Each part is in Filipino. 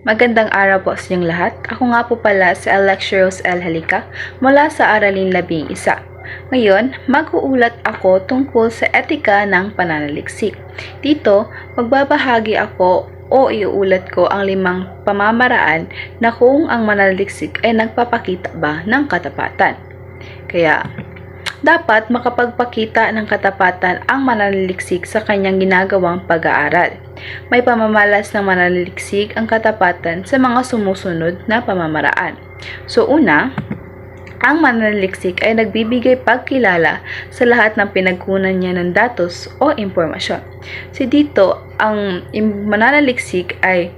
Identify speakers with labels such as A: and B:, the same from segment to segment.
A: Magandang araw po sa inyong lahat. Ako nga po pala si Lecturos L. Halika mula sa Aralin 11. Ngayon, mag-uulat ako tungkol sa etika ng pananaliksik. Dito, magbabahagi ako o iuulat ko ang 5 pamamaraan na kung ang mananaliksik ay nagpapakita ba ng katapatan. Kaya, dapat makapagpakita ng katapatan ang mananaliksik sa kanyang ginagawang pag-aaral. May pamamalas ng mananaliksik ang katapatan sa mga sumusunod na pamamaraan. So una, ang mananaliksik ay nagbibigay pagkilala sa lahat ng pinagkunan niya ng datos o impormasyon. So dito, ang mananaliksik ay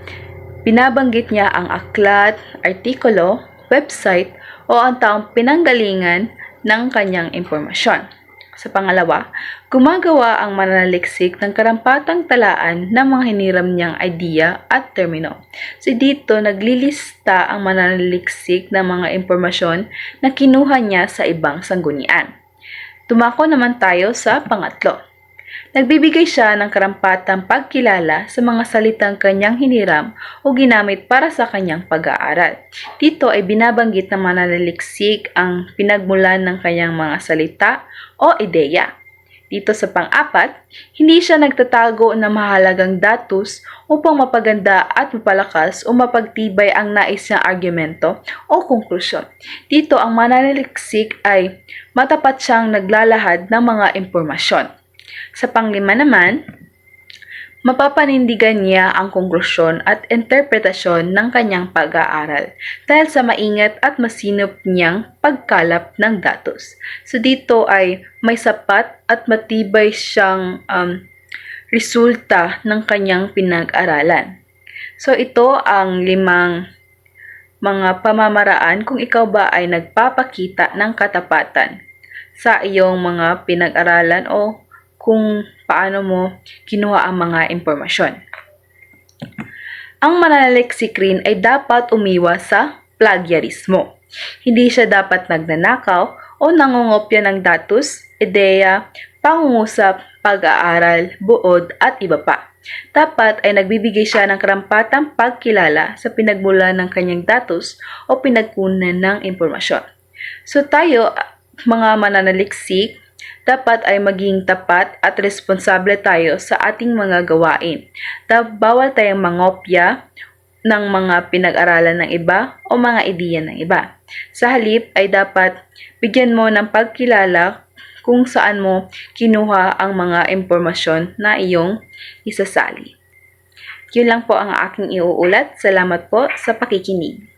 A: binabanggit niya ang aklat, artikulo, website o ang taong pinanggalingan ng kanyang impormasyon. Sa pangalawa, gumagawa ang mananaliksik ng karampatang talaan ng mga hiniram niyang idea at termino. So dito, naglilista ang mananaliksik ng mga impormasyon na kinuha niya sa ibang sanggunian. Tumako naman tayo sa pangatlo. Nagbibigay siya ng karampatang pagkilala sa mga salitang kanyang hiniram o ginamit para sa kanyang pag-aaral. Dito ay binabanggit ng mananaliksik ang pinagmulan ng kanyang mga salita o ideya. Dito sa pang-apat, hindi siya nagtatago ng mahalagang datos upang mapaganda at mapalakas o mapagtibay ang nais niyang argumento o konklusyon. Dito ang mananaliksik ay matapat siyang naglalahad ng mga impormasyon. Sa panglima naman, mapapanindigan niya ang konklusyon at interpretasyon ng kanyang pag-aaral dahil sa maingat at masinop niyang pagkalap ng datos. So dito ay may sapat at matibay siyang resulta ng kanyang pinag-aralan. So ito ang 5 mga pamamaraan kung ikaw ba ay nagpapakita ng katapatan sa iyong mga pinag-aralan o kung paano mo kinuha ang mga impormasyon. Ang mananaliksik rin ay dapat umiwas sa plagiarismo. Hindi siya dapat nagnanakaw o nangungopya ng datos, ideya, pangungusap, pag-aaral, buod at iba pa. Dapat ay nagbibigay siya ng karampatang pagkilala sa pinagmulan ng kanyang datos o pinagkunan ng impormasyon. So tayo, mga mananaliksik, dapat ay maging tapat at responsable tayo sa ating mga gawain. Bawal tayong mangopya ng mga pinag-aralan ng iba o mga ideya ng iba. Sa halip ay dapat bigyan mo ng pagkilala kung saan mo kinuha ang mga impormasyon na iyong isasali. Yun lang po ang aking iuulat. Salamat po sa pakikinig.